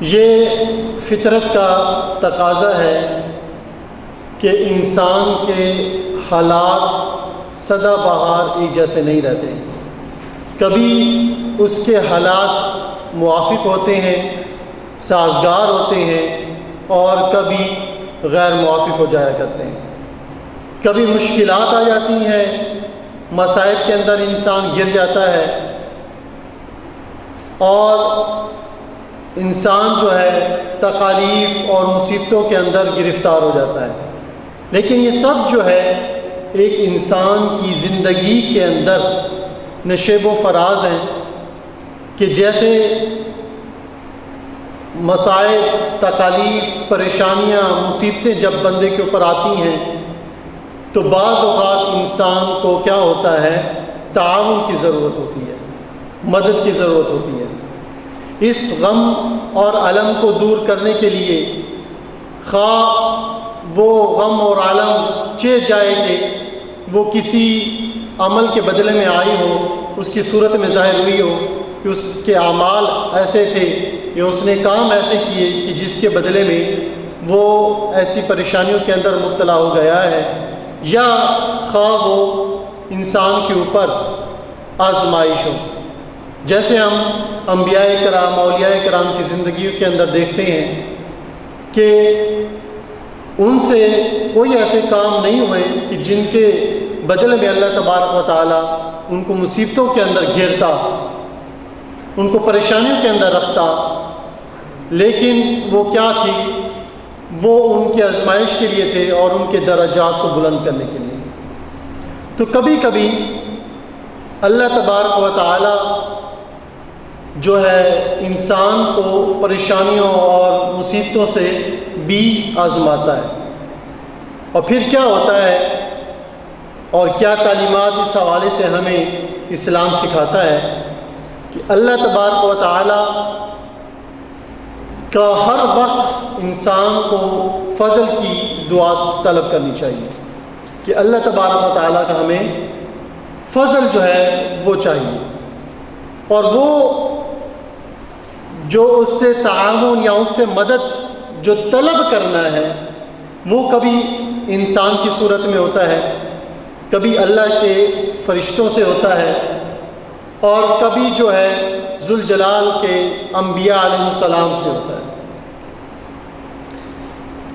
یہ فطرت کا تقاضا ہے کہ انسان کے حالات سدا بہار ایک جیسے نہیں رہتے. کبھی اس کے حالات موافق ہوتے ہیں، سازگار ہوتے ہیں، اور کبھی غیر موافق ہو جایا کرتے ہیں. کبھی مشکلات آ جاتی ہیں، مصائب کے اندر انسان گر جاتا ہے اور انسان جو ہے تکالیف اور مصیبتوں کے اندر گرفتار ہو جاتا ہے. لیکن یہ سب جو ہے ایک انسان کی زندگی کے اندر نشیب و فراز ہیں کہ جیسے مصائب، تکالیف، پریشانیاں، مصیبتیں جب بندے کے اوپر آتی ہیں تو بعض اوقات انسان کو کیا ہوتا ہے، تعاون کی ضرورت ہوتی ہے، مدد کی ضرورت ہوتی ہے. اس غم اور الم کو دور کرنے کے لیے خواہ وہ غم اور الم چہ جائے کہ وہ کسی عمل کے بدلے میں آئی ہو، اس کی صورت میں ظاہر ہوئی ہو کہ اس کے اعمال ایسے تھے یا اس نے کام ایسے کیے کہ جس کے بدلے میں وہ ایسی پریشانیوں کے اندر مبتلا ہو گیا ہے، یا خواہ وہ انسان کے اوپر آزمائش ہو. جیسے ہم انبیاء کرام، اولیاء کرام کی زندگیوں کے اندر دیکھتے ہیں کہ ان سے کوئی ایسے کام نہیں ہوئے کہ جن کے بدلے میں اللہ تبارک و تعالیٰ ان کو مصیبتوں کے اندر گھیرتا، ان کو پریشانیوں کے اندر رکھتا. لیکن وہ کیا تھی، وہ ان کی آزمائش کے لیے تھے اور ان کے درجات کو بلند کرنے کے لیے. تو کبھی کبھی اللہ تبارک و تعالیٰ جو ہے انسان کو پریشانیوں اور مصیبتوں سے بھی آزماتا ہے. اور پھر کیا ہوتا ہے اور کیا تعلیمات اس حوالے سے ہمیں اسلام سکھاتا ہے کہ اللہ تبارک و تعالیٰ کا ہر وقت انسان کو فضل کی دعا طلب کرنی چاہیے کہ اللہ تبارک و تعالیٰ کا ہمیں فضل جو ہے وہ چاہیے. اور وہ جو اس سے تعاون یا اس سے مدد جو طلب کرنا ہے وہ کبھی انسان کی صورت میں ہوتا ہے، کبھی اللہ کے فرشتوں سے ہوتا ہے، اور کبھی جو ہے ذوالجلال کے انبیاء علیہ السلام سے ہوتا ہے.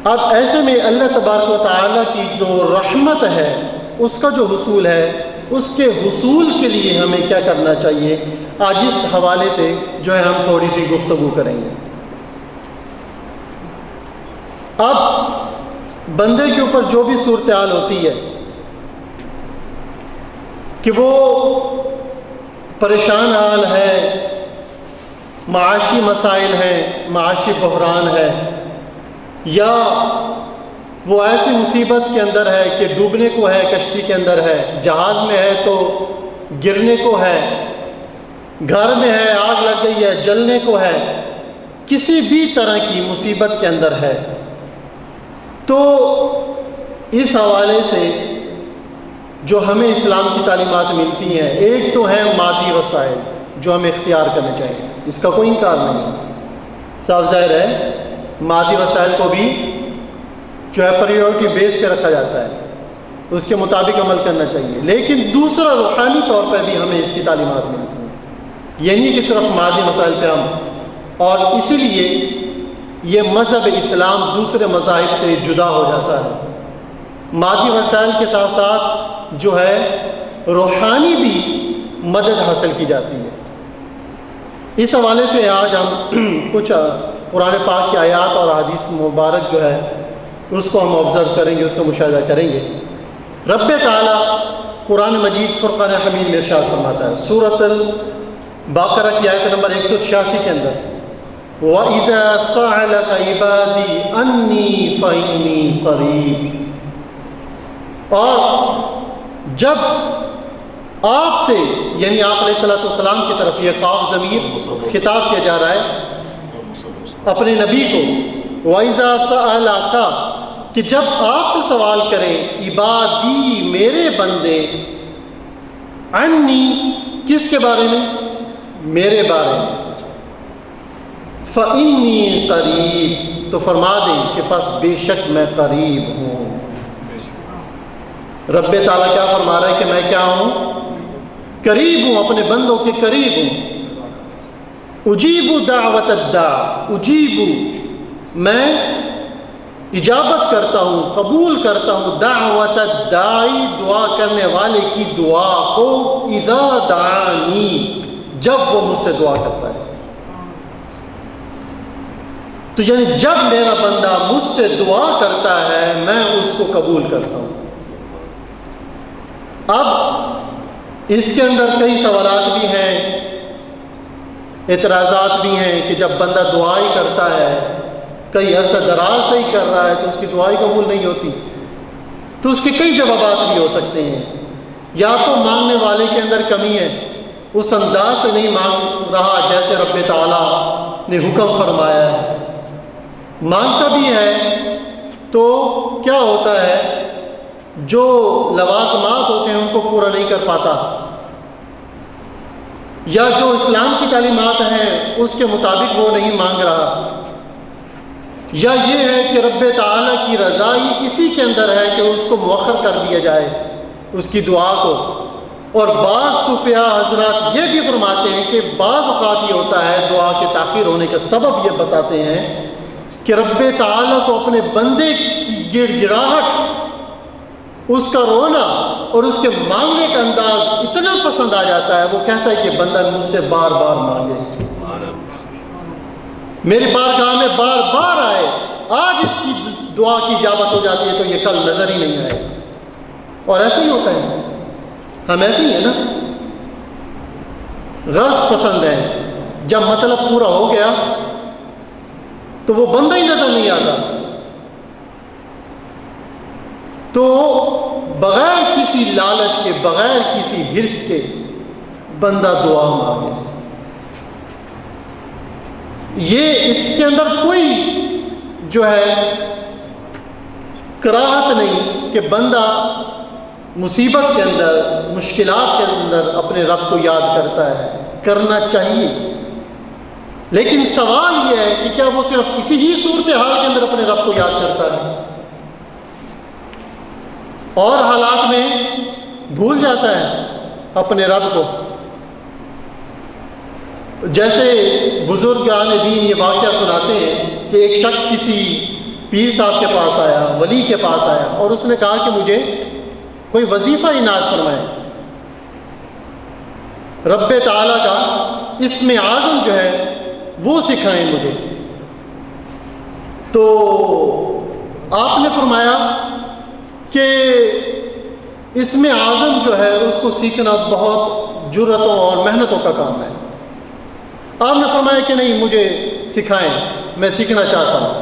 اب ایسے میں اللہ تبارک و تعالیٰ کی جو رحمت ہے، اس کا جو حصول ہے، اس کے حصول کے لیے ہمیں کیا کرنا چاہیے، آج اس حوالے سے جو ہے ہم تھوڑی سی گفتگو کریں گے. اب بندے کے اوپر جو بھی صورتحال ہوتی ہے کہ وہ پریشان حال ہے، معاشی مسائل ہیں، معاشی بحران ہے، یا وہ ایسی مصیبت کے اندر ہے کہ ڈوبنے کو ہے، کشتی کے اندر ہے، جہاز میں ہے تو گرنے کو ہے، گھر میں ہے آگ لگ گئی ہے، جلنے کو ہے، کسی بھی طرح کی مصیبت کے اندر ہے، تو اس حوالے سے جو ہمیں اسلام کی تعلیمات ملتی ہیں، ایک تو ہے مادی وسائل جو ہمیں اختیار کرنے چاہیے، اس کا کوئی انکار نہیں ہے، صاف ظاہر ہے مادی وسائل کو بھی جو ہے پریورٹی بیس پہ رکھا جاتا ہے، اس کے مطابق عمل کرنا چاہیے. لیکن دوسرا روحانی طور پر بھی ہمیں اس کی تعلیمات ملتی ہیں، یہ نہیں کہ صرف مادی مسائل پہ ہم، اور اسی لیے یہ مذہب اسلام دوسرے مذاہب سے جدا ہو جاتا ہے. مادی وسائل کے ساتھ ساتھ جو ہے روحانی بھی مدد حاصل کی جاتی ہے. اس حوالے سے آج ہم کچھ قرآن پاک کی آیات اور حدیث مبارک جو ہے اس کو ہم آبزرو کریں گے، اس کا مشاہدہ کریں گے. رب تعالیٰ قرآن مجید فرقان حمید میں ارشاد فرماتا ہے، سورۃ البقرہ کی آیت نمبر 186 کے اندر، وَإِذَا سَأَلَكَ عِبَادِي أَنِّي فَإِنِّي قَرِيبٌ. اور جب آپ سے، یعنی آپ علیہ الصلوۃ والسلام کی طرف یہ قاف ضمیر خطاب کیا جا رہا ہے اپنے نبی کو، وَإِذَا سَأَلَكَ کہ جب آپ سے سوال کریں، عبادی میرے بندے، عنی کس کے بارے میں، میرے بارے میں، فَإِنِّي قریب، تو فرما دیں کہ پس بے شک میں قریب ہوں۔ رب تعالیٰ کیا فرما رہا ہے کہ میں کیا ہوں؟ قریب ہوں، اپنے بندوں کے قریب ہوں۔ اجیب دعوت الداع، اجیب میں اجابت کرتا ہوں، قبول کرتا ہوں، دعوت الداعی دعا کرنے والے کی دعا کو، اذا دعانی جب وہ مجھ سے دعا کرتا ہے۔ تو یعنی جب میرا بندہ مجھ سے دعا کرتا ہے میں اس کو قبول کرتا ہوں۔ اب اس کے اندر کئی سوالات بھی ہیں، اعتراضات بھی ہیں کہ جب بندہ دعا ہی کرتا ہے، کئی عرصہ دراز سے ہی کر رہا ہے تو اس کی دعا ہی قبول نہیں ہوتی، تو اس کے کئی جوابات بھی ہو سکتے ہیں۔ یا تو مانگنے والے کے اندر کمی ہے، اس انداز سے نہیں مانگ رہا جیسے رب تعالیٰ نے حکم فرمایا ہے، مانگتا بھی ہے تو کیا ہوتا ہے، جو لوازمات ہوتے ہیں ان کو پورا نہیں کر پاتا، یا جو اسلام کی تعلیمات ہیں اس کے مطابق وہ نہیں مانگ رہا، یا یہ ہے کہ رب تعالیٰ کی رضا ہی اسی کے اندر ہے کہ اس کو مؤخر کر دیا جائے اس کی دعا کو۔ اور بعض صوفیاء حضرات یہ بھی فرماتے ہیں کہ بعض اوقات یہ ہوتا ہے دعا کے تاخیر ہونے کا سبب یہ بتاتے ہیں کہ رب تعالیٰ کو اپنے بندے کی گڑ گڑاہٹ، اس کا رونا اور اس کے مانگنے کا انداز اتنا پسند آ جاتا ہے، وہ کہتا ہے کہ بندہ مجھ سے بار بار مانگے، میری بارگاہ میں بار بار آئے، آج اس کی دعا کی اجابت ہو جاتی ہے تو یہ کل نظر ہی نہیں آئے۔ اور ایسے ہی ہوتا ہے، ہم ایسے ہی ہیں نا، غرض پسند ہے، جب مطلب پورا ہو گیا تو وہ بندہ ہی نظر نہیں آتا، تو بغیر کسی لالچ کے، بغیر کسی حرص کے بندہ دعا مانگے، یہ اس کے اندر کوئی جو ہے کراہت نہیں کہ بندہ مصیبت کے اندر، مشکلات کے اندر اپنے رب کو یاد کرتا ہے، کرنا چاہیے، لیکن سوال یہ ہے کہ کیا وہ صرف کسی ہی صورتحال کے اندر اپنے رب کو یاد کرتا ہے اور حالات میں بھول جاتا ہے اپنے رب کو؟ جیسے بزرگان دین یہ واقعہ سناتے ہیں کہ ایک شخص کسی پیر صاحب کے پاس آیا، ولی کے پاس آیا، اور اس نے کہا کہ مجھے کوئی وظیفہ عنایت فرمائے، رب تعالیٰ کا اسم اعظم جو ہے وہ سکھائیں مجھے۔ تو آپ نے فرمایا کہ اسم اعظم جو ہے اس کو سیکھنا بہت جرأتوں اور محنتوں کا کام ہے۔ آپ نے فرمایا کہ نہیں، مجھے سکھائیں، میں سیکھنا چاہتا ہوں۔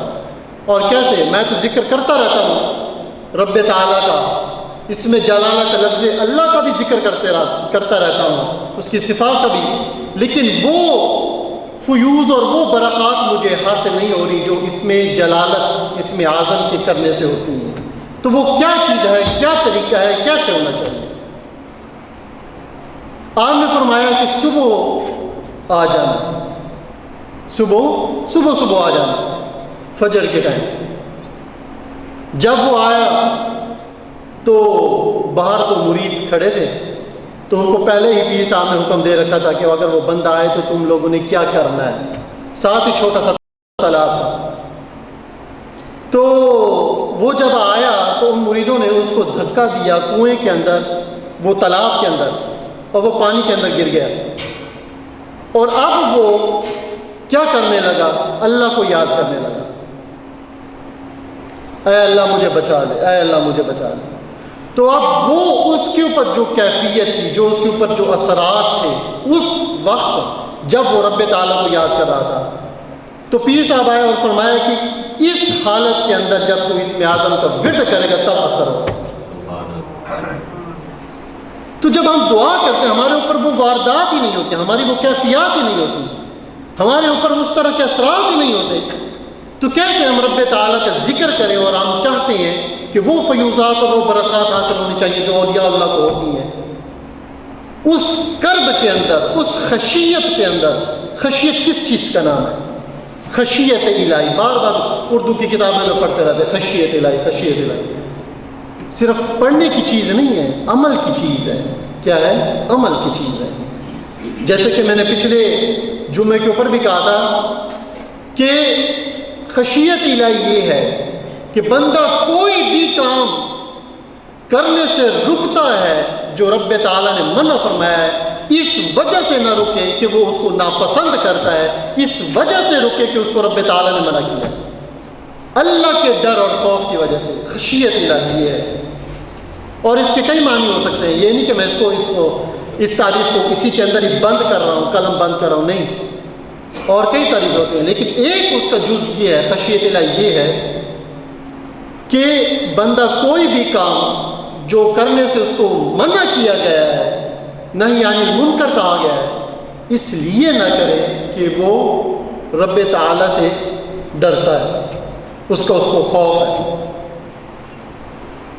اور کیسے؟ میں تو ذکر کرتا رہتا ہوں رب تعالیٰ کا، اس میں جلالہ کا، لفظ اللہ کا بھی ذکر کرتا رہتا ہوں، اس کی صفات کا بھی، لیکن وہ فیوز اور وہ برکات مجھے حاصل نہیں ہو رہی جو اس میں جلالت، اس میں اعظم کے کرنے سے ہوتی ہیں۔ تو وہ کیا چیز ہے، کیا طریقہ ہے، کیسے ہونا چاہیے؟ آپ نے فرمایا کہ صبح آ جانا، صبح آ جانا، فجر کے ٹائم۔ جب وہ آیا تو باہر تو مرید کھڑے تھے، تو ان کو پہلے ہی پیر صاحب نے حکم دے رکھا تھا کہ اگر وہ بندہ آئے تو تم لوگوں نے کیا کرنا ہے، ساتھ ہی چھوٹا سا تالاب تھا۔ تو وہ جب آیا تو ان مریدوں نے اس کو دھکا دیا کنویں کے اندر، وہ تالاب کے اندر، اور وہ پانی کے اندر گر گیا۔ اور اب وہ کیا کرنے لگا؟ اللہ کو یاد کرنے لگا، اے اللہ مجھے بچا لے، اے اللہ مجھے بچا لے۔ تو اب وہ اس کے اوپر جو کیفیت تھی، جو اس کے اوپر جو اثرات تھے اس وقت جب وہ رب تعالیٰ کو یاد کر رہا تھا، تو پیر صاحب آئے اور فرمایا کہ اس حالت کے اندر جب تو اسم اعظم کا ورد کرے گا تب اثر ہوگا۔ تو جب ہم دعا کرتے ہیں ہمارے اوپر وہ واردات ہی نہیں ہوتی، ہماری وہ کیفیات ہی نہیں ہوتی، ہمارے اوپر اس طرح کے اثرات ہی نہیں ہوتے، تو کیسے ہم رب تعالیٰ کا ذکر کریں؟ اور ہم چاہتے ہیں کہ وہ فیوزات اور وہ برکات حاصل ہونی چاہیے جو اولیاء اللہ کو ہوتی ہیں۔ اس کرب کے اندر، اس خشیت کے اندر، خشیت کس چیز کا نام ہے؟ خشیت الہی، بار بار اردو کی کتابوں میں پڑھتے رہتے ہیں خشیت الہی خشیت الہی. صرف پڑھنے کی چیز نہیں ہے، عمل کی چیز ہے. کیا ہے؟ عمل کی چیز ہے. جیسے کہ میں نے پچھلے جمعے کے اوپر بھی کہا تھا کہ خشیت الہی یہ ہے کہ بندہ کوئی بھی کام کرنے سے رکتا ہے جو رب تعالیٰ نے منع فرمایا ہے، اس وجہ سے نہ رکے کہ وہ اس کو ناپسند کرتا ہے، اس وجہ سے رکے کہ اس کو رب تعالیٰ نے منع کیا. اللہ کے ڈر اور خوف کی وجہ سے خشیت الہی ہے. اور اس کے کئی معنی ہو سکتے ہیں. یہ نہیں کہ میں اس تعریف کو اسی کے اندر ہی بند کر رہا ہوں، قلم بند کر رہا ہوں، نہیں. اور کئی تعریف ہوتے ہیں، لیکن ایک اس کا جز یہ ہے، خشیت الہی یہ ہے کہ بندہ کوئی بھی کام جو کرنے سے اس کو منع کیا گیا ہے، نہیں یعنی منکر کہا گیا ہے، اس لیے نہ کرے کہ وہ رب تعالیٰ سے ڈرتا ہے، اس کو خوف ہے.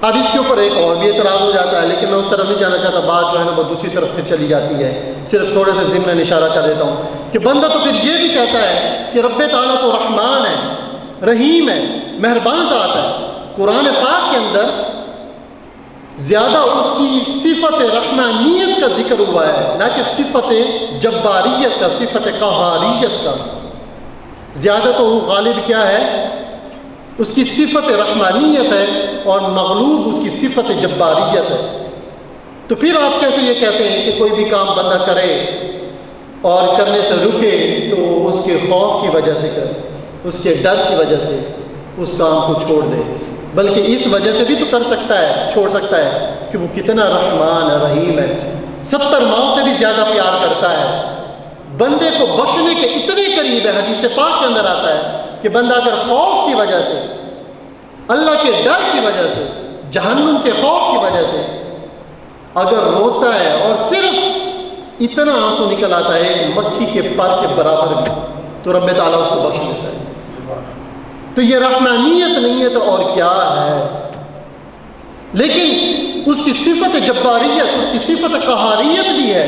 اب اس کے اوپر ایک اور بھی اعتراض ہو جاتا ہے، لیکن میں اس طرف نہیں جانا چاہتا. بات جو ہے نا وہ دوسری طرف پھر چلی جاتی ہے. صرف تھوڑے سے ضمن اشارہ کر دیتا ہوں کہ بندہ تو پھر یہ بھی کہتا ہے کہ رب تعالیٰ تو رحمان ہے، رحیم ہے، مہربان ذات ہے. قرآن پاک کے اندر زیادہ اس کی صفت رحمانیت کا ذکر ہوا ہے، نہ کہ صفت جباریت کا، صفت قہاریت کا. زیادہ تو غالب کیا ہے؟ اس کی صفت رحمانیت ہے، اور مغلوب اس کی صفت جباریت ہے. تو پھر آپ کیسے یہ کہتے ہیں کہ کوئی بھی کام بندہ کرے اور کرنے سے رکے تو اس کے خوف کی وجہ سے کرے، اس کے ڈر کی وجہ سے اس کام کو چھوڑ دے، بلکہ اس وجہ سے بھی تو کر سکتا ہے، چھوڑ سکتا ہے کہ وہ کتنا رحمان ہے، رحیم ہے، 70 ماؤں سے بھی زیادہ پیار کرتا ہے، بندے کو بخشنے کے اتنے قریب ہے. حدیث پاک کے اندر آتا ہے کہ بندہ اگر خوف کی وجہ سے، اللہ کے ڈر کی وجہ سے، جہنم کے خوف کی وجہ سے اگر روتا ہے اور صرف اتنا آنسو نکل آتا ہے مکھی کے پر کے برابر بھی، تو رب تعالیٰ اس کو بخش دیتا ہے. تو یہ رحمانیت نہیں ہے تو اور کیا ہے؟ لیکن اس کی صفت جباریت، اس کی صفت قہاریت بھی ہے.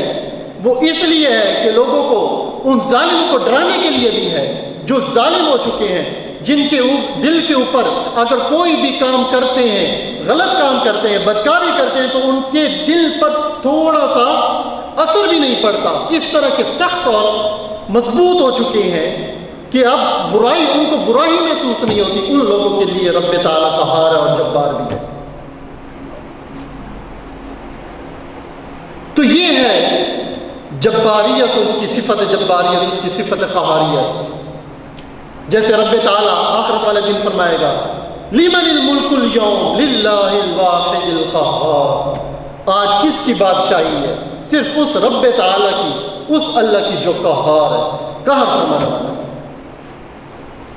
وہ اس لیے ہے کہ لوگوں کو، ان ظالموں کو ڈرانے کے لیے بھی ہے جو ظالم ہو چکے ہیں، جن کے دل کے اوپر اگر کوئی بھی کام کرتے ہیں، غلط کام کرتے ہیں، بدکاری کرتے ہیں، تو ان کے دل پر تھوڑا سا اثر بھی نہیں پڑتا. اس طرح کے سخت اور مضبوط ہو چکے ہیں کہ اب برائی، ان کو برائی محسوس نہیں ہوتی. ان لوگوں کے لیے رب تعالیٰ قہار ہے اور جبار بھی ہے. تو یہ ہے جباریت، اس کی صفت جباریت، اس کی صفت قہاریت. جیسے رب تعالیٰ آخرت والے دن فرمائے گا لمن الملک اليوم للہ الواحد القہار. آج کس کی بادشاہی ہے؟ صرف اس رب تعالیٰ کی، اس اللہ کی جو قہار ہے، قہر فرمانے والا ہے.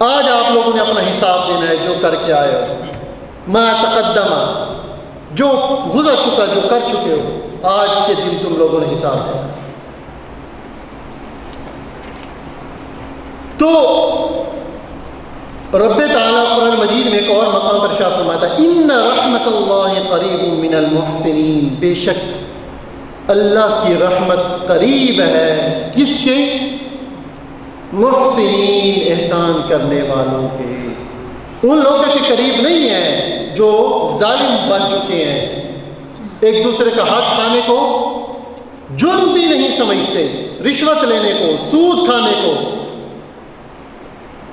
آج آپ لوگوں نے اپنا حساب دینا ہے جو کر کے آئے ہو، ما تقدم، جو گزر چکا، جو کر چکے ہو، آج کے دن تم لوگوں نے حساب دینا. تو رب تعالیٰ قرآن مجید میں ایک اور مقام پر ارشاد فرماتا ہے ان رحمت اللہ قریب من المحسنین. بے شک اللہ کی رحمت قریب ہے کس کے؟ محسنین، احسان کرنے والوں کے. ان لوگوں کے قریب نہیں ہے جو ظالم بن چکے ہیں، ایک دوسرے کا حق کھانے کو جرم بھی نہیں سمجھتے، رشوت لینے کو، سود کھانے کو،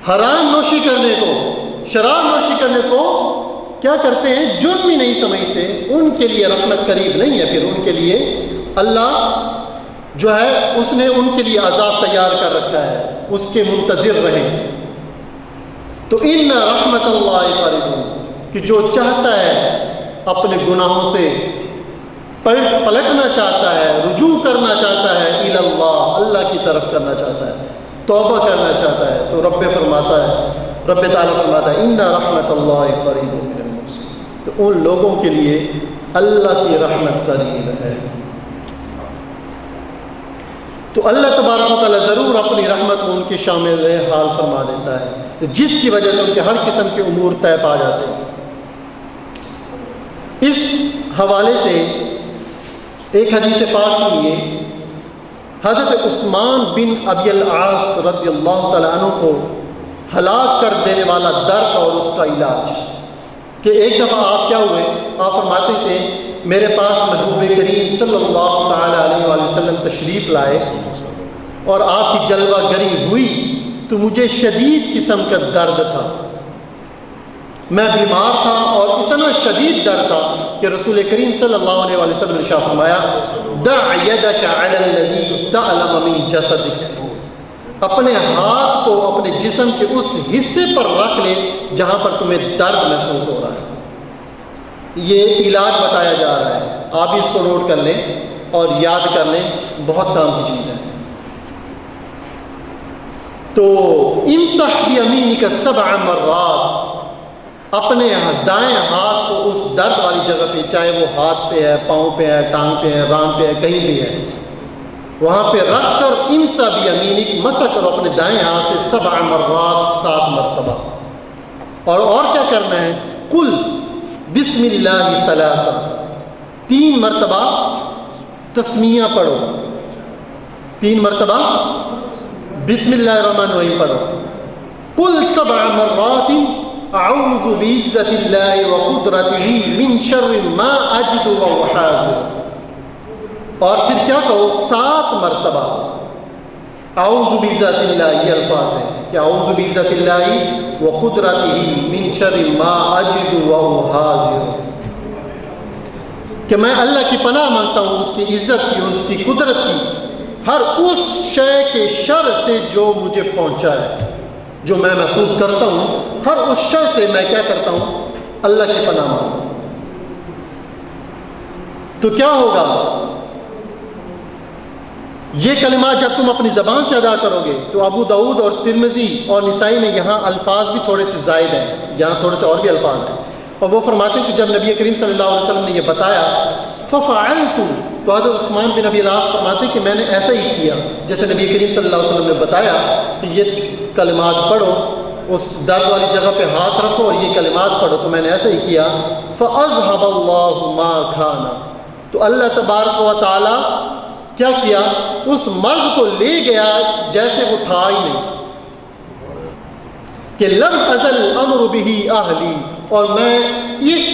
حرام نوشی کرنے کو، شراب نوشی کرنے کو کیا کرتے ہیں؟ جرم ہی نہیں سمجھتے. ان کے لیے رحمت قریب نہیں ہے. پھر ان کے لیے اللہ جو ہے اس نے ان کے لیے عذاب تیار کر رکھا ہے، اس کے منتظر رہیں. تو ان رحمت اللہ قریب، کہ جو چاہتا ہے اپنے گناہوں سے پلٹنا چاہتا ہے، رجوع کرنا چاہتا ہے، الی اللہ، اللہ کی طرف کرنا چاہتا ہے، توبہ کرنا چاہتا ہے، تو رب تعالیٰ فرماتا ہے ان رحمت اللہ قریب من المحسنین. تو ان لوگوں کے لیے اللہ کی رحمت قریب ہے. تو اللہ تبارک و تعالیٰ ضرور اپنی رحمت کو ان کے شامل حال فرما دیتا ہے، تو جس کی وجہ سے ان کے ہر قسم کے امور طے پا جاتے ہیں. اس حوالے سے ایک حدیث پاک سنیے. حضرت عثمان بن ابی العاص رضی اللہ تعالیٰ عنہ کو ہلاک کر دینے والا درد اور اس کا علاج. کہ ایک دفعہ آپ کیا ہوئے، آپ فرماتے کہ میرے پاس محبوب کریم صلی اللہ تعالیٰ علیہ وآلہ وسلم تشریف لائے اور آپ کی جلوہ گری ہوئی تو مجھے شدید قسم کا درد تھا. میں بیمار تھا اور اتنا شدید درد تھا کہ رسول کریم صلی اللہ علیہ وآلہ وسلم نے ارشاد فرمایا دع یدک علی الذی تعلم من جسدک، اپنے ہاتھ کو اپنے جسم کے اس حصے پر رکھ لے جہاں پر تمہیں درد محسوس ہو رہا ہے. یہ علاج بتایا جا رہا ہے، آپ اس کو نوٹ کر لیں اور یاد کر لیں، بہت کام کی چیز ہے. تو امسح بیمینک 7 مرات، اپنے دائیں ہاتھ کو اس درد والی جگہ پہ، چاہے وہ ہاتھ پہ ہے، پاؤں پہ ہے، ٹانگ پہ ہے، ران پہ ہے، کہیں بھی ہے، وہاں پہ رکھ کر امسح بیمینک، مسح کرو اپنے دائیں ہاتھ سے 7 مرات، 7 مرتبہ. اور کیا کرنا ہے؟ قل بسم اللہ 3، 3 مرتبہ تسمیہ پڑھو، 3 مرتبہ بسم اللہ الرحمن الرحیم پڑھو. قل 7 مرات اعوذ بعزت اللہ وقدرتہ من شر ما اجد واحاذر. اور پھر کیا کہو 7 مرتبہ اعوذ بعزت اللہ، یہ الفاظ ہیں کہ اعوذ بعزت اللہ وقدرتہ من شر ما اجد واحاذر، کہ میں اللہ کی پناہ مانگتا ہوں اس کی عزت کی اور اس کی قدرت کی ہر اس شے کے شر سے جو مجھے پہنچا ہے، جو میں محسوس کرتا ہوں، ہر اس شر سے میں کیا کرتا ہوں؟ اللہ کی پناہ مانگتا ہوں. تو کیا ہوگا؟ یہ کلمات جب تم اپنی زبان سے ادا کرو گے تو ابو داؤد اور ترمذی اور نسائی میں یہاں الفاظ بھی تھوڑے سے زائد ہیں، یہاں تھوڑے سے اور بھی الفاظ ہیں. اور وہ فرماتے ہیں کہ جب نبی کریم صلی اللہ علیہ وسلم نے یہ بتایا ففعلت، تو حضرت عثمان بن ابی العاص فرماتے ہیں کہ میں نے ایسا ہی کیا جیسے نبی کریم صلی اللہ علیہ وسلم نے بتایا کہ یہ کلمات پڑھو، اس درد والی جگہ پہ ہاتھ رکھو اور یہ کلمات پڑھو. تو میں نے ایسا ہی کیا. فاذهب الله ما كان، تو اللہ تبارک و تعالی کیا کیا؟ اس مرض کو لے گیا جیسے وہ تھا ہی نہیں. کہ لم ازل امر به اہلی، اور میں اس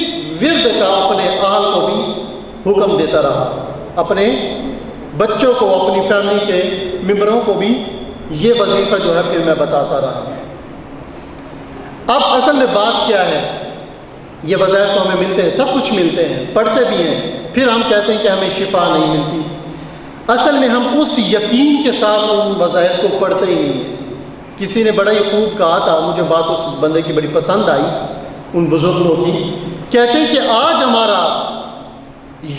ورد کا اپنے اہل کو بھی حکم دیتا رہا، اپنے بچوں کو، اپنی فیملی کے ممبروں کو بھی یہ وظیفہ جو ہے پھر میں بتاتا رہا. اب اصل میں بات کیا ہے؟ یہ وظائف تو ہمیں ملتے ہیں، سب کچھ ملتے ہیں، پڑھتے بھی ہیں، پھر ہم کہتے ہیں کہ ہمیں شفا نہیں ملتی. اصل میں ہم اس یقین کے ساتھ ان وظائف کو پڑھتے ہی نہیں ہیں. کسی نے بڑا ہی خوب کہا تھا، مجھے بات اس بندے کی بڑی پسند آئی، ان بزرگوں کی. کہتے ہیں کہ آج ہمارا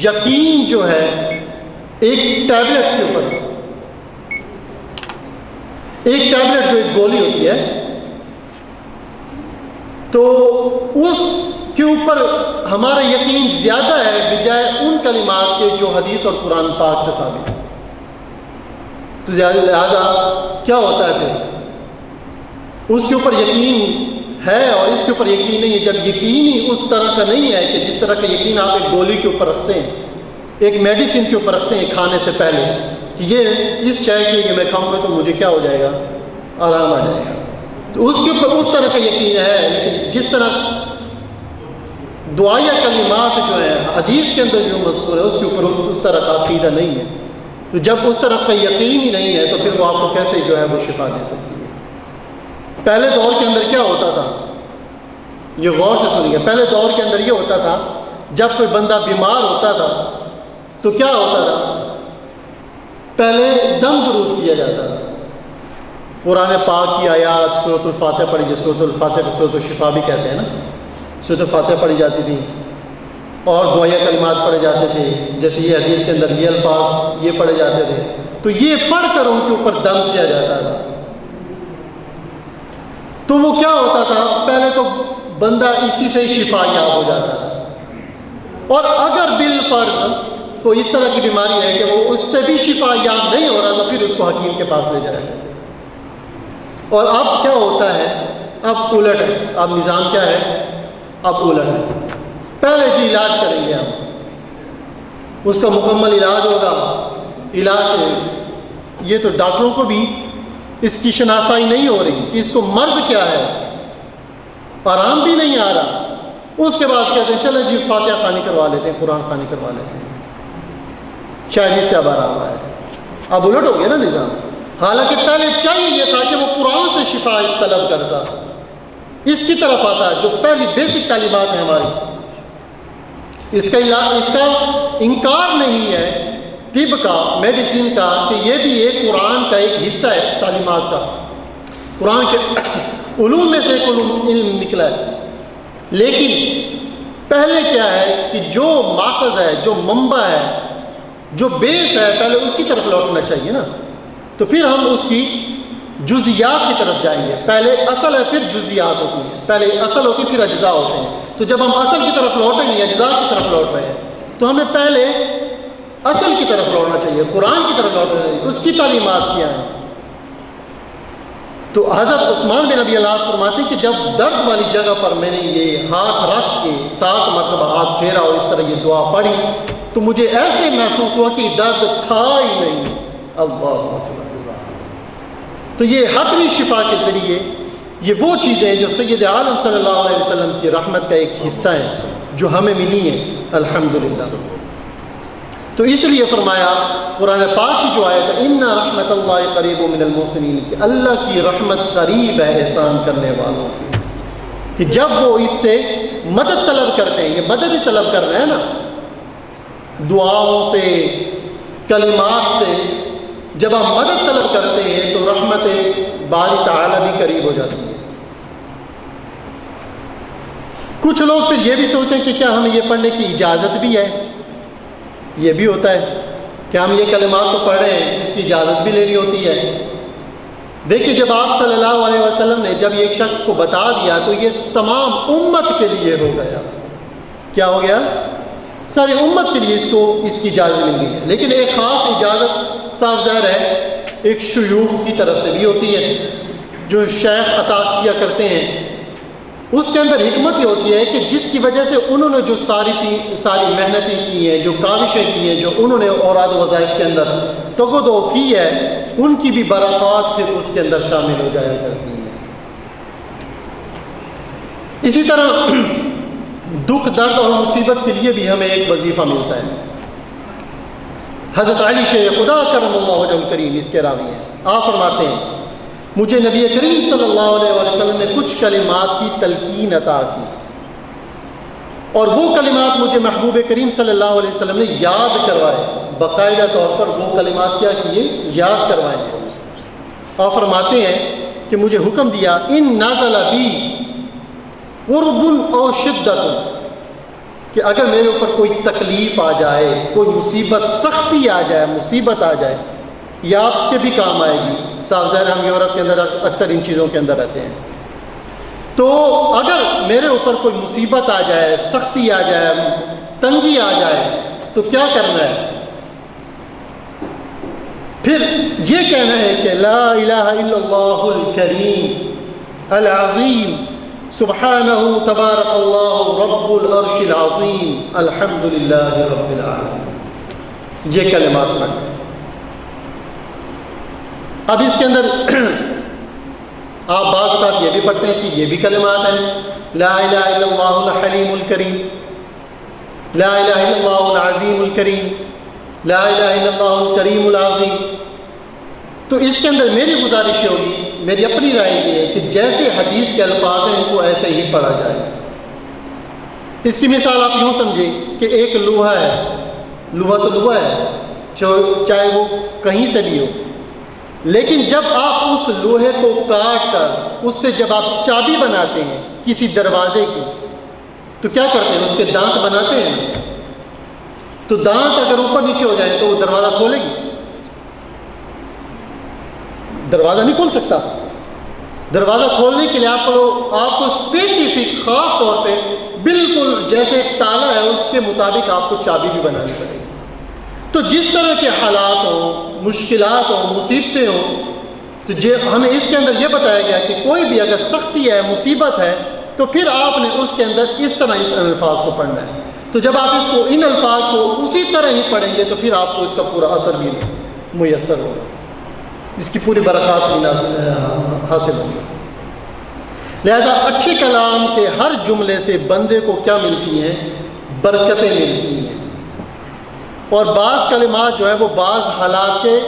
یقین جو ہے ایک ٹیبلٹ کے اوپر، ایک ٹیبلٹ جو ایک گولی ہوتی ہے، تو اس کے اوپر ہمارا یقین زیادہ ہے بجائے ان کلمات کے جو حدیث اور قرآن پاک سے ثابت ہے. تو لہٰذا کیا ہوتا ہے پھر؟ اس کے اوپر یقین ہے اور اس کے اوپر یقین نہیں ہے. جب یقین ہی اس طرح کا نہیں ہے کہ جس طرح کا یقین آپ ایک گولی کے اوپر رکھتے ہیں، ایک میڈیسن کے اوپر رکھتے ہیں کھانے سے پہلے، کہ یہ اس شے کے یہ میں کھاؤں گا تو مجھے کیا ہو جائے گا؟ آرام آ جائے گا. تو اس کے اوپر اس طرح کا یقین ہے. لیکن جس طرح دعائیہ کلمات جو ہیں حدیث کے اندر جو مذکور ہے، اس کے اوپر اس طرح کا عقیدہ نہیں ہے. تو جب اس طرح کا یقین ہی نہیں ہے تو پھر وہ آپ کو کیسے جو ہے وہ شفا دے سکتی ہے؟ پہلے دور کے اندر کیا ہوتا تھا؟ یہ غور سے سنیے. پہلے دور کے اندر یہ ہوتا تھا جب کوئی بندہ بیمار ہوتا تھا تو کیا ہوتا تھا؟ پہلے دم درود کیا جاتا تھا. قرآن پاک کی آیات، سورۃ الفاتحہ پڑھی جاتی، سورۃ الفاتحہ کو سورۃ الشفا بھی کہتے ہیں نا. سورۃ الفاتحہ پڑھی جاتی تھی اور دعائیہ کلمات پڑھے جاتے تھے، جیسے یہ حدیث کے اندر یہ الفاظ یہ پڑھے جاتے تھے. تو یہ پڑھ کر ان کے اوپر دم کیا جاتا تھا. تو وہ کیا ہوتا تھا؟ پہلے تو بندہ اسی سے شفا یاب ہو جاتا تھا. اور اگر بالفرض کوئی اس طرح کی بیماری ہے کہ وہ اس سے بھی شفا یاب نہیں ہو رہا تو پھر اس کو حکیم کے پاس لے جائے. اور اب کیا ہوتا ہے؟ اب الٹ ہے. اب نظام کیا ہے؟ اب الٹ ہے. پہلے جی علاج کریں گے ہم، اس کا مکمل علاج ہوگا. علاج سے یہ تو ڈاکٹروں کو بھی اس کی شناسائی نہیں ہو رہی کہ اس کو مرض کیا ہے، آرام بھی نہیں آ رہا، اس کے بعد کہتے ہیں چلو جی فاتحہ خوانی کروا لیتے ہیں، قرآن خوانی کروا لیتے ہیں، شاید اس سے اب آرام آئے۔ اب الٹ ہو گیا نا نظام، حالانکہ پہلے چاہیے یہ تھا کہ وہ قرآن سے شفا طلب کرتا، اس کی طرف آتا جو پہلی بیسک تعلیمات ہیں ہماری۔ اس کا انکار نہیں ہے طب کا، میڈیسن کا، کہ یہ بھی ایک قرآن کا ایک حصہ ہے تعلیمات کا، قرآن کے علوم میں سے ایک علم نکلا ہے۔ لیکن پہلے کیا ہے کہ جو ماخذ ہے، جو منبع ہے، جو بیس ہے، پہلے اس کی طرف لوٹنا چاہیے نا، تو پھر ہم اس کی جزیات کی طرف جائیں گے۔ پہلے اصل ہے پھر جزیات ہوتی ہیں، پہلے اصل ہوتی ہے پھر اجزاء ہوتے ہیں۔ تو جب ہم اصل کی طرف لوٹیں گے، اجزاء کی طرف لوٹ رہے ہیں، تو ہمیں پہلے اصل کی طرف لوٹنا چاہیے، قرآن کی طرف لوٹنا چاہیے، اس کی تعلیمات کیا ہیں۔ تو حضرت عثمان بن ابی العاص فرماتے ہیں کہ جب درد والی جگہ پر میں نے یہ ہاتھ رکھ کے 7 مرتبہ ہاتھ پھیرا اور اس طرح یہ دعا پڑھی تو مجھے ایسے محسوس ہوا کہ درد تھا ہی نہیں۔ اللہ، تو یہ حتمی شفا کے ذریعے یہ وہ چیزیں جو سید عالم صلی اللہ علیہ وسلم کی رحمت کا ایک حصہ ہیں جو ہمیں ملی ہیں الحمدللہ۔ تو اس لیے فرمایا قرآن پاک کی جو آیت ہے ان رحمت اللہ قریب من المحسنین، کہ اللہ کی رحمت قریب ہے احسان کرنے والوں کی، کہ جب وہ اس سے مدد طلب کرتے ہیں، یہ مدد ہی طلب کر رہے ہیں نا، دعاؤں سے، کلمات سے، جب آپ مدد طلب کرتے ہیں تو رحمت باری تعالی بھی قریب ہو جاتی ہے۔ کچھ لوگ پھر یہ بھی سوچتے ہیں کہ کیا ہمیں یہ پڑھنے کی اجازت بھی ہے؟ یہ بھی ہوتا ہے کہ ہم یہ کلمات تو پڑھ رہے ہیں، اس کی اجازت بھی لینی ہوتی ہے۔ دیکھیے جب آپ صلی اللہ علیہ وسلم نے جب ایک شخص کو بتا دیا تو یہ تمام امت کے لیے ہو گیا۔ کیا ہو گیا؟ ساری امت کے لیے اس کی اجازت مل گئی ہے۔ لیکن ایک خاص اجازت صاف ظاہر ہے ایک شیوخ کی طرف سے بھی ہوتی ہے، جو شیخ عطا کیا کرتے ہیں۔ اس کے اندر حکمت یہ ہوتی ہے کہ جس کی وجہ سے انہوں نے جو ساری محنتیں کی ہیں، جو کاوشیں کی ہیں، جو انہوں نے اوراد و وظائف کے اندر تگو کی ہے، ان کی بھی برکات پھر اس کے اندر شامل ہو جایا کرتی ہیں۔ اسی طرح دکھ، درد اور مصیبت کے لیے بھی ہمیں ایک وظیفہ ملتا ہے۔ حضرت علی شیخ خدا کرم اللہ وجہ الکریم اس کے راوی ہیں، آپ فرماتے ہیں مجھے نبی کریم صلی اللہ علیہ وسلم نے کچھ کلمات کی تلقین عطا کی، اور وہ کلمات مجھے محبوب کریم صلی اللہ علیہ وسلم نے یاد کروائے، باقاعدہ طور پر وہ کلمات کیا کیے؟ یاد کروائے ہیں۔ اور فرماتے ہیں کہ مجھے حکم دیا ان نازل بی قرب او شدت، کہ اگر میرے اوپر کوئی تکلیف آ جائے، کوئی مصیبت، سختی آ جائے، مصیبت آ جائے، یہ آپ کے بھی کام آئے گی۔ صاف ظاہر ہم یورپ کے اندر اکثر ان چیزوں کے اندر رہتے ہیں، تو اگر میرے اوپر کوئی مصیبت آ جائے، سختی آ جائے، تنگی آ جائے تو کیا کرنا ہے؟ پھر یہ کہنا ہے کہ لا الہ الا اللہ الکریم العظیم سبحانہ تبارک اللہ رب العرش العظیم الحمدللہ رب العالمین، یہ کلمات پڑھیں۔ اب اس کے اندر آپ بعض اوقات یہ بھی پڑھتے ہیں کہ یہ بھی کلمات ہیں، لا الہ الا اللہ الحلیم الکریم، لا الہ الا اللہ العظیم الکریم، لا الہ الا اللہ الکریم العظیم۔ تو اس کے اندر میری گزارش یہ ہوگی، میری اپنی رائے یہ ہے کہ جیسے حدیث کے الفاظ ہیں ان کو ایسے ہی پڑھا جائے۔ اس کی مثال آپ یوں سمجھیں کہ ایک لوہا ہے، لوہا تو لوہا ہے، چاہے وہ کہیں سے بھی ہو، لیکن جب آپ اس لوہے کو کاٹ کر اس سے جب آپ چابی بناتے ہیں کسی دروازے کی تو کیا کرتے ہیں؟ اس کے دانت بناتے ہیں، تو دانت اگر اوپر نیچے ہو جائے تو وہ دروازہ کھولے گی؟ دروازہ نہیں کھول سکتا۔ دروازہ کھولنے کے لیے آپ کو اسپیسیفک خاص طور پہ بالکل جیسے تالا ہے اس کے مطابق آپ کو چابی بھی بنانی پڑے گی۔ تو جس طرح کے حالات ہوں، مشکلات ہوں، مصیبتیں ہوں، تو ہمیں اس کے اندر یہ بتایا گیا کہ کوئی بھی اگر سختی ہے، مصیبت ہے، تو پھر آپ نے اس کے اندر اس طرح اس الفاظ کو پڑھنا ہے۔ تو جب آپ اس کو ان الفاظ کو اسی طرح ہی پڑھیں گے تو پھر آپ کو اس کا پورا اثر بھی میسر ہوگا۔ اس کی پوری برکات بھی حاصل ہوگی۔ لہذا اچھے کلام کے ہر جملے سے بندے کو کیا ملتی ہیں؟ برکتیں ملتی ہیں، اور بعض کلمات جو ہے وہ بعض حالات کے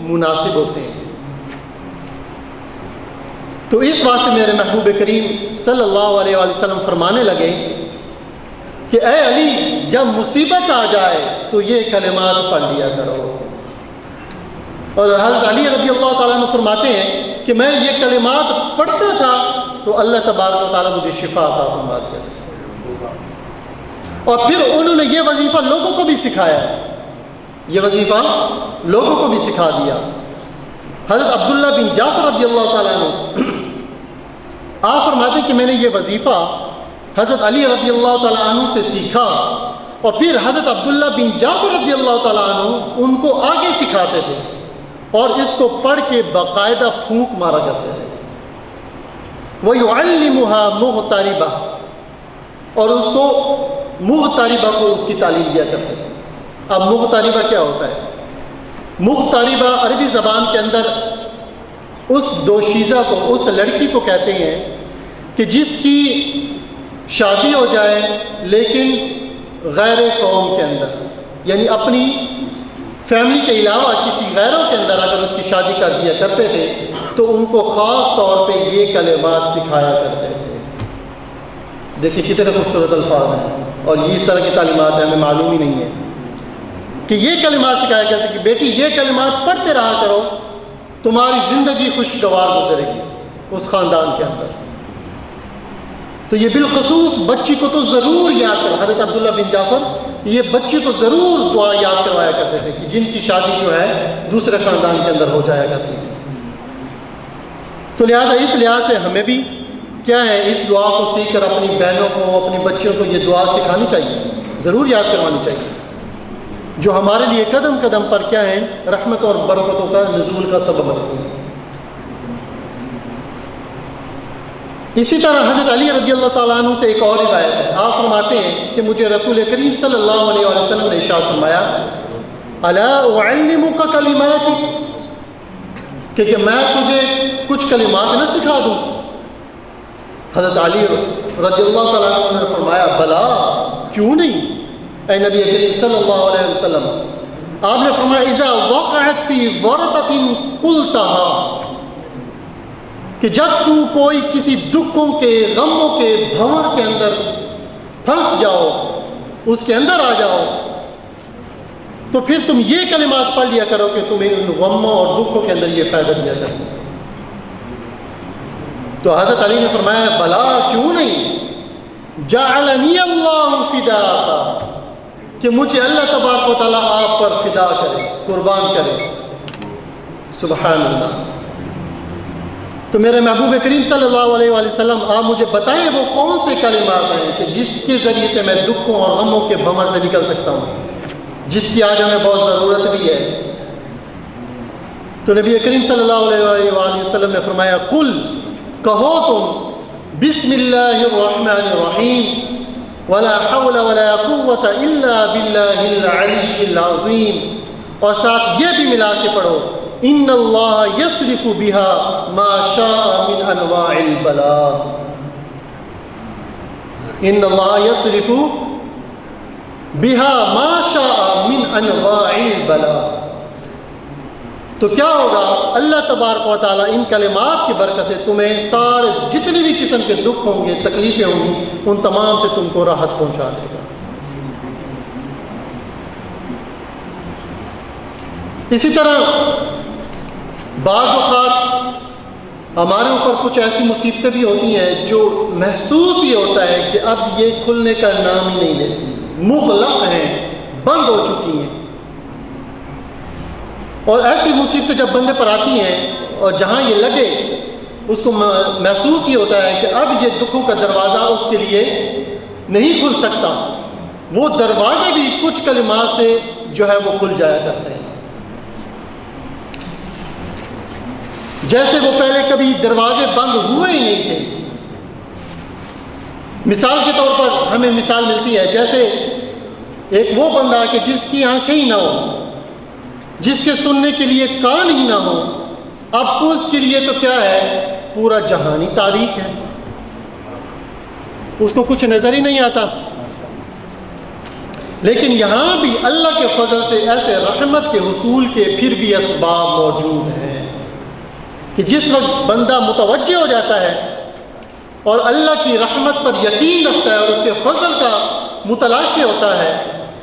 مناسب ہوتے ہیں۔ تو اس واسطے میرے محبوب کریم صلی اللہ علیہ وآلہ وسلم فرمانے لگے کہ اے علی، جب مصیبت آ جائے تو یہ کلمات پڑھ لیا کرو۔ اور حضرت علی رضی اللہ تعالیٰ عنہ فرماتے ہیں کہ میں یہ کلمات پڑھتا تھا تو اللہ تبارک و تعالیٰ مجھے شفا عطا فرما دیا، اور پھر انہوں نے یہ وظیفہ لوگوں کو بھی سکھایا، یہ وظیفہ لوگوں کو بھی سکھا دیا۔ حضرت عبداللہ بن جعفر رضی اللہ تعالیٰ عنہ آپ فرماتے ہیں کہ میں نے یہ وظیفہ حضرت علی رضی اللہ تعالیٰ عنہ سے سیکھا، اور پھر حضرت عبداللہ بن جعفر رضی اللہ تعالیٰ عنہ ان کو آگے سکھاتے تھے، اور اس کو پڑھ کے باقاعدہ پھونک مارا کرتے تھے۔ وَيُعَلِّمُهَا مُغْتَرِبَةً، اور اس کو مغتربہ کو اس کی تعلیم دیا کرتے تھے۔ اب مغتربہ کیا ہوتا ہے؟ مغتربہ عربی زبان کے اندر اس دوشیزہ کو، اس لڑکی کو کہتے ہیں کہ جس کی شادی ہو جائے لیکن غیر قوم کے اندر، یعنی اپنی فیملی کے علاوہ کسی غیروں کے اندر اگر اس کی شادی کر دیا کرتے تھے تو ان کو خاص طور پہ یہ کلمات سکھایا کرتے تھے۔ دیکھیں کتنے خوبصورت الفاظ ہیں، اور اس طرح کی تعلیمات ہیں، ہمیں معلوم ہی نہیں ہے کہ یہ کلمات سکھایا کرتے کہ بیٹی یہ کلمات پڑھتے رہا کرو، تمہاری زندگی خوشگوار گزرے گی اس خاندان کے اندر۔ تو یہ بالخصوص بچی کو تو ضرور یاد کرو، حضرت عبداللہ بن جعفر یہ بچی کو ضرور دعا یاد کروایا کرتے تھے کہ جن کی شادی جو ہے دوسرے خاندان کے اندر ہو جایا کرتی تھی۔ تو لہٰذا اس لحاظ سے ہمیں بھی کیا ہے، اس دعا کو سیکھ کر اپنی بہنوں کو، اپنی بچیوں کو یہ دعا سکھانی چاہیے، ضرور یاد کروانی چاہیے، جو ہمارے لیے قدم قدم پر کیا ہیں، رحمت اور برکتوں کا نزول کا سبب بنتی ہیں۔ اسی طرح حضرت علی رضی اللہ تعالیٰ عنہ سے ایک اور روایت ہے، آپ فرماتے ہیں کہ مجھے رسول کریم صلی اللہ علیہ وسلم نے ارشاد فرمایا، الا اعلمک کلمات، کہ میں تجھے کچھ کلمات نہ سکھا دوں؟ حضرت علی رضی اللہ تعالیٰ عنہ نے فرمایا، بلا، کیوں نہیں اے نبی کریم صلی اللہ علیہ وسلم۔ آپ نے فرمایا، اذا وقعت فی ورطۃ قلتها، کہ جب تو کوئی کسی دکھوں کے، غموں کے بھنور کے اندر پھنس جاؤ، اس کے اندر آ جاؤ، تو پھر تم یہ کلمات پڑھ لیا کرو کہ تمہیں ان غموں اور دکھوں کے اندر یہ فائدہ دیا کرے۔ تو حضرت علی نے فرمایا، بلا، کیوں نہیں، جعلنی اللہ فداک، کہ مجھے اللہ تبارک و تعالیٰ آپ پر فدا کرے، قربان کرے۔ سبحان اللہ۔ تو میرے محبوب کریم صلی اللہ علیہ وآلہ وسلم آپ مجھے بتائیں وہ کون سے کلمات ہیں کہ جس کے ذریعے سے میں دکھوں اور غموں کے بھنور سے نکل سکتا ہوں، جس کی آج ہمیں بہت ضرورت بھی ہے۔ تو نبی کریم صلی اللہ علیہ وآلہ وسلم نے فرمایا، قل، کہو تم، بسم اللہ الرحمن الرحیم، ولا حول ولا قوة الا باللہ العلی العظیم، اور ساتھ یہ بھی ملا کے پڑھو، ان اللہ یصرف بها ما شاء من انواع البلاء، ان اللہ یصرف بها ما شاء من انواع البلاء۔ تو کیا ہوگا، اللہ تبارک و تعالیٰ ان کلمات کی برکت سے تمہیں سارے جتنے بھی قسم کے دکھ ہوں گے، تکلیفیں ہوں گی، ان تمام سے تم کو راحت پہنچا دے گا۔ اسی طرح بعض اوقات ہمارے اوپر کچھ ایسی مصیبتیں بھی ہوتی ہیں جو محسوس ہی ہوتا ہے کہ اب یہ کھلنے کا نام ہی نہیں لیتی، مغلق ہیں، بند ہو چکی ہیں، اور ایسی مصیبتیں جب بندے پر آتی ہیں اور جہاں یہ لگے اس کو محسوس ہی ہوتا ہے کہ اب یہ دکھوں کا دروازہ اس کے لیے نہیں کھل سکتا، وہ دروازے بھی کچھ کلمات سے جو ہے وہ کھل جایا کرتے ہیں۔ جیسے وہ پہلے کبھی دروازے بند ہوئے ہی نہیں تھے۔ مثال کے طور پر ہمیں مثال ملتی ہے، جیسے ایک وہ بندہ کہ جس کی آنکھیں ہی نہ ہو، جس کے سننے کے لیے کان ہی نہ ہو، اب اس کے لیے تو کیا ہے، پورا جہانی تاریخ ہے، اس کو کچھ نظر ہی نہیں آتا۔ لیکن یہاں بھی اللہ کے فضل سے ایسے رحمت کے حصول کے پھر بھی اسباب موجود ہیں کہ جس وقت بندہ متوجہ ہو جاتا ہے اور اللہ کی رحمت پر یقین رکھتا ہے اور اس کے فضل کا متلاشی ہوتا ہے،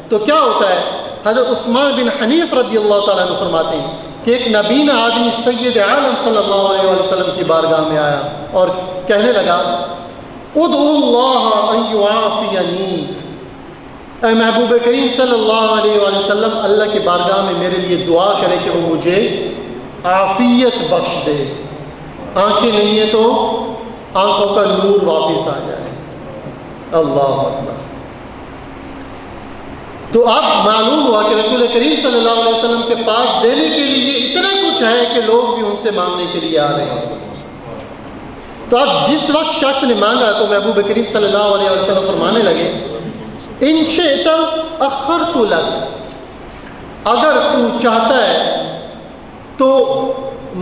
تو کیا ہوتا ہے؟ حضرت عثمان بن حنیف رضی اللہ تعالیٰ عنہ فرماتے ہیں کہ ایک نبینا آدمی سید عالم صلی اللہ علیہ وسلم کی بارگاہ میں آیا اور کہنے لگا، ادعو اللہ ان یعافینی، اے محبوب کریم صلی اللہ علیہ وسلم اللہ کی بارگاہ میں میرے لیے دعا کرے کہ وہ مجھے عافیت بخش دے، آنکھیں نہیں ہیں تو آنکھوں کا نور واپس آ جائے۔ اللہ اکبر۔ تو اب معلوم ہوا کہ رسول کریم صلی اللہ علیہ وسلم کے پاس دینے کے لیے اتنا کچھ ہے کہ لوگ بھی ان سے مانگنے کے لیے آ رہے ہیں۔ تو اب جس وقت شخص نے مانگا تو محبوب کریم صلی اللہ علیہ وسلم فرمانے لگے، ان شئت اخرت لک، اگر تو چاہتا ہے تو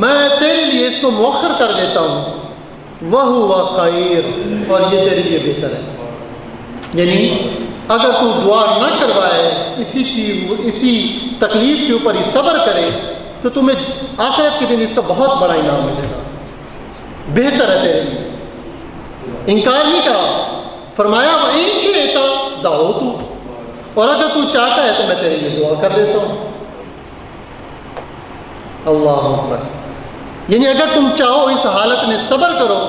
میں تیرے لیے اس کو مؤخر کر دیتا ہوں، وَهُوَ خیر، اور یہ تیرے لیے بہتر ہے۔ یعنی اگر تو دعا نہ کروائے، اسی تکلیف کے اوپر ہی صبر کرے، تو تمہیں آخرت کے دن اس کا بہت بڑا انعام ملے گا، بہتر ہے تیرے لیے۔ انکار نہیں کہا، فرمایا وَإِن شِئْتَ دعوت، اور اگر تو چاہتا ہے تو میں تیرے لیے دعا کر دیتا ہوں۔ اللہ اکبر۔ یعنی اگر تم چاہو اس حالت میں صبر کرو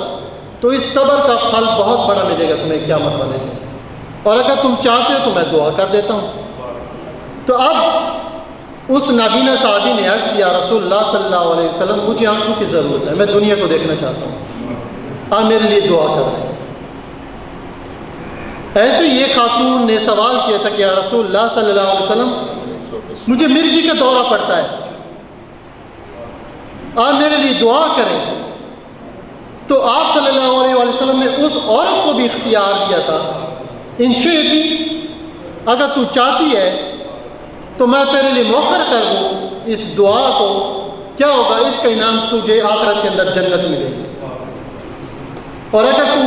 تو اس صبر کا پھل بہت بڑا ملے گا تمہیں قیامت والے دن، اور اگر تم چاہتے ہو تو میں دعا کر دیتا ہوں۔ تو اب اس نابینا صحابی نے عرض کیا، رسول اللہ صلی اللہ علیہ وسلم مجھے آنکھوں کی ضرورت ہے، میں دنیا کو دیکھنا چاہتا ہوں، آپ میرے لیے دعا کر دیں۔ ایسے ہی ایک خاتون نے سوال کیا تھا کہ یا رسول اللہ صلی اللہ علیہ وسلم مجھے مرگی کا دورہ پڑتا ہے، آپ میرے لیے دعا کریں۔ تو آپ صلی اللہ علیہ وسلم نے اس عورت کو بھی اختیار دیا تھا، ان شئتی، اگر تو چاہتی ہے تو میں تیرے لیے مؤخر کر دوں اس دعا کو، کیا ہوگا؟ اس کا انعام تجھے آخرت کے اندر جنت ملے گی، اور اگر تو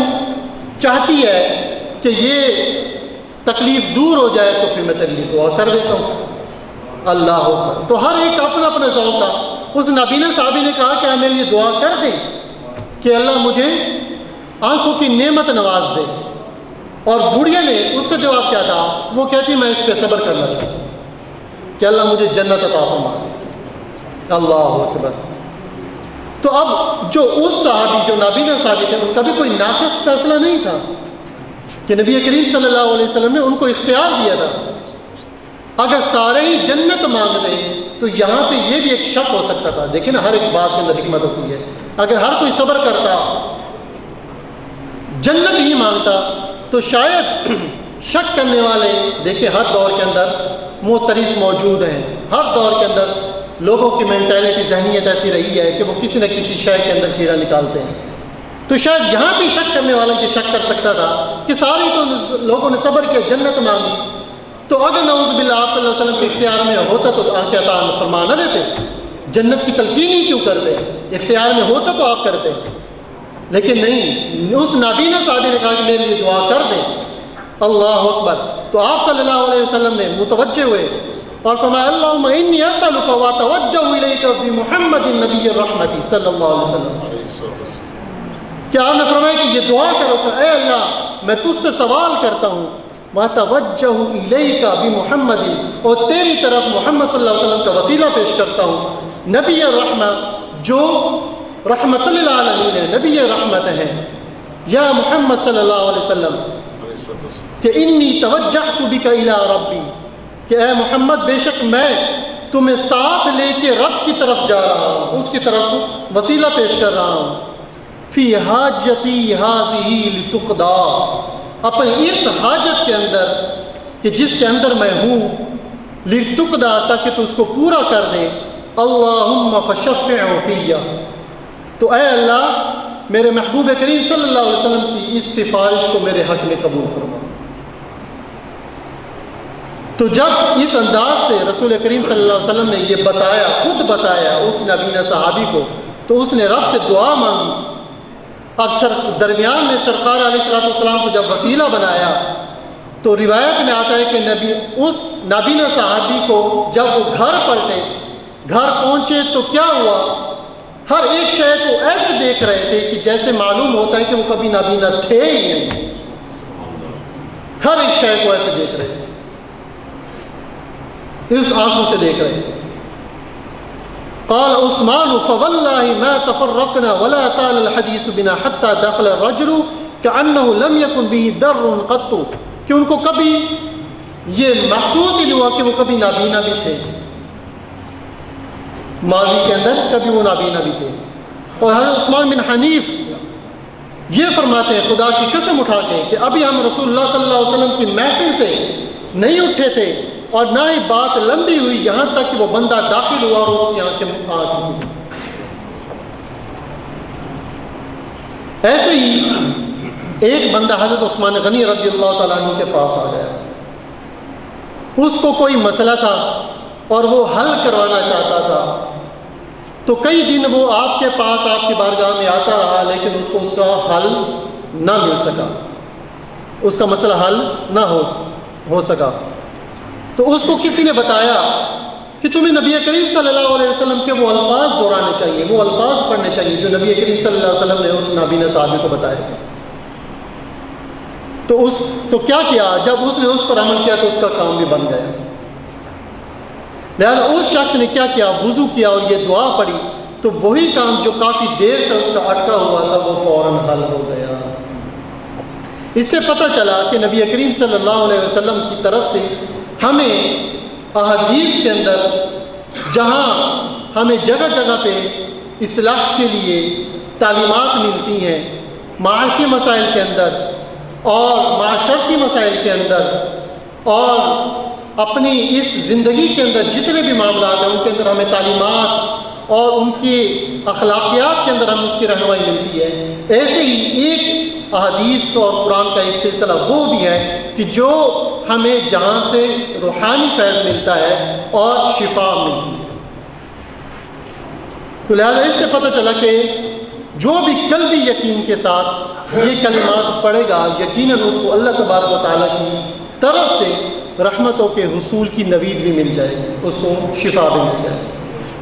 چاہتی ہے کہ یہ تکلیف دور ہو جائے تو پھر میں تیرے لیے دعا کر دیتا ہوں۔ اللہ اکبر۔ تو ہر ایک اپنا اپنا ذوق تھا۔ اس نابینا صحابی نے کہا کہ آپ میرے لیے دعا کر دیں کہ اللہ مجھے آنکھوں کی نعمت نواز دے، اور بڑھیا نے اس کا جواب کیا تھا؟ وہ کہتی میں اس پہ صبر کرنا چاہتا ہوں کہ اللہ مجھے جنت عطا فرما دے۔ اللہ اکبر۔ تو اب جو اس صحابی، جو نابینا صحابی تھے، ان کا بھی کوئی ناقص فیصلہ نہیں تھا کہ نبی کریم صلی اللہ علیہ وسلم نے ان کو اختیار دیا تھا۔ اگر سارے ہی جنت مانگتے تو یہاں پہ یہ بھی ایک شک ہو سکتا تھا۔ دیکھیں نا، ہر ایک بات کے اندر حکمت ہوتی ہے۔ اگر ہر کوئی صبر کرتا، جنت ہی مانگتا، تو شاید شک کرنے والے، دیکھیں ہر دور کے اندر معترض موجود ہیں، ہر دور کے اندر لوگوں کی مینٹیلٹی، ذہنیت ایسی رہی ہے کہ وہ کسی نہ کسی شے کے اندر کیڑا نکالتے ہیں۔ تو شاید یہاں بھی شک کرنے والا یہ شک کر سکتا تھا کہ سارے تو لوگوں نے صبر کیا، جنت مانگی، تو اگر نعوذ باللہ آپ صلی اللہ علیہ وسلم کے اختیار میں ہوتا تو آنکھیں عطا فرما نہ دیتے، جنت کی تلقین ہی کیوں کرتے؟ اختیار میں ہوتا تو آپ کرتے، لیکن نہیں، اس نابینا صحابی نے کہا کہ میرے لیے دعا کر دیں۔ اللہ اکبر۔ تو آپ صلی اللہ علیہ وسلم نے متوجہ ہوئے اور فرمایا اللہم انی اسألک واتوجہ الیک بمحمد النبی الرحمت صلی اللہ علیہ وسلم، کہ آپ نے فرمایا کہ یہ دعا کرو کہ اے اللہ میں تجھ سے سوال کرتا ہوں، واتوجہ الیک بمحمد، اور تیری طرف محمد صلی اللہ علیہ وسلم کا وسیلہ پیش کرتا ہوں، نبی الرحمت، جو رحمت للعالمین ہے، نبی رحمت ہے، یا محمد صلی اللہ علیہ وسلم، کہ انی توجہت بک الی ربی، کہ اے محمد بے شک میں تمہیں ساتھ لے کے رب کی طرف جا رہا ہوں، اس کی طرف وسیلہ پیش کر رہا ہوں، فی حاجتی ہذہ لتقضی، اپنی اس حاجت کے اندر کہ جس کے اندر میں ہوں، لتقضی، تاکہ تو اس کو پورا کر دے، اللہم فشفع فی، تو اے اللہ میرے محبوب کریم صلی اللہ علیہ وسلم کی اس سفارش کو میرے حق میں قبول فرما۔ تو جب اس انداز سے رسول کریم صلی اللہ علیہ وسلم نے یہ بتایا، خود بتایا اس نابینا صحابی کو، تو اس نے رب سے دعا مانگی. اب درمیان میں سرکار علیہ السلام کو جب وسیلہ بنایا تو روایت میں آتا ہے کہ اس نابینا صحابی کو جب وہ گھر پلٹے, گھر پہنچے تو کیا ہوا, ہر ایک شے کو ایسے دیکھ رہے تھے کہ جیسے معلوم ہوتا ہے کہ وہ کبھی نابینا تھے ہی نہیں. ہر ایک شے کو ایسے دیکھ رہے تھے, اس آنکھوں سے دیکھ رہے تھے. قال عثمان فوالله ما تفرقنا ولا طال الحديث بنا حتى دخل الرجل كأنه لم يكن به در قط, کہ ان کو کبھی یہ محسوس ہی نہیں ہوا کہ وہ کبھی نابینا بھی تھے, ماضی کے اندر کبھی وہ نابینا بھی تھے. اور حضرت عثمان بن حنیف یہ فرماتے ہیں خدا کی قسم اٹھا کے کہ ابھی ہم رسول اللہ صلی اللہ علیہ وسلم کی محفل سے نہیں اٹھے تھے اور نہ ہی بات لمبی ہوئی یہاں تک کہ وہ بندہ داخل ہوا اور اس کی آنکھیں آ چکی. ایسے ہی ایک بندہ حضرت عثمان غنی رضی اللہ تعالیٰ عنہ کے پاس آ گیا. اس کو کوئی مسئلہ تھا اور وہ حل کروانا چاہتا تھا, تو کئی دن وہ آپ کے پاس آپ کی بارگاہ میں آتا رہا لیکن اس کو اس کا حل نہ مل سکا, اس کا مسئلہ حل نہ ہو سکا. تو اس کو کسی نے بتایا کہ تمہیں نبی کریم صلی اللہ علیہ وسلم کے وہ الفاظ دہرانے چاہیے, وہ الفاظ پڑھنے چاہیے جو نبی کریم صلی اللہ علیہ وسلم نے اس نابینا صحابی کو بتائے تھے. تو کیا کیا, جب اس نے اس پر عمل کیا تو اس کا کام بھی بن گیا. لہٰذا اس شخص نے کیا کیا, وضو کیا اور یہ دعا پڑھی تو وہی کام جو کافی دیر سے اس کا اٹکا ہوا تھا وہ فوراً حل ہو گیا. اس سے پتہ چلا کہ نبی کریم صلی اللہ علیہ وسلم کی طرف سے ہمیں احادیث کے اندر جہاں ہمیں جگہ جگہ پہ اصلاح کے لیے تعلیمات ملتی ہیں, معاشی مسائل کے اندر اور معاشرتی مسائل کے اندر اور اپنی اس زندگی کے اندر جتنے بھی معاملات ہیں ان کے اندر ہمیں تعلیمات اور ان کی اخلاقیات کے اندر ہمیں اس کی رہنمائی ملتی ہے. ایسے ہی ایک احادیث اور قرآن کا ایک سلسلہ وہ بھی ہے کہ جو ہمیں جہاں سے روحانی فیض ملتا ہے اور شفا ملتی ہے. تو لہٰذا اس سے پتہ چلا کہ جو بھی قلبی یقین کے ساتھ یہ کلمات پڑھے گا یقیناً اس کو اللہ تبارک و تعالیٰ کی طرف سے رحمتوں کے حصول کی نوید بھی مل جائے گی, اس کو شفا بھی مل جائے گی.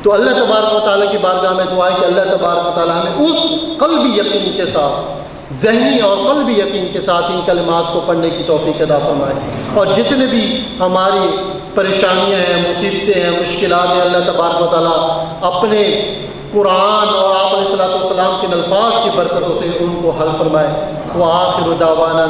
تو اللہ تبارک و تعالیٰ کی بارگاہ میں دعا ہے کہ اللہ تبارک و تعالیٰ ہمیں اس قلبی یقین کے ساتھ, ذہنی اور قلبی یقین کے ساتھ ان کلمات کو پڑھنے کی توفیق عطا فرمائے. اور جتنے بھی ہماری پریشانیاں ہیں, مصیبتیں ہیں, مشکلات ہیں, اللہ تبارک و تعالیٰ اپنے قرآن اور آپ علیہ الصلوۃ والسلام کے الفاظ کی برکتوں سے ان کو حل فرمائے. وآخر دعوانا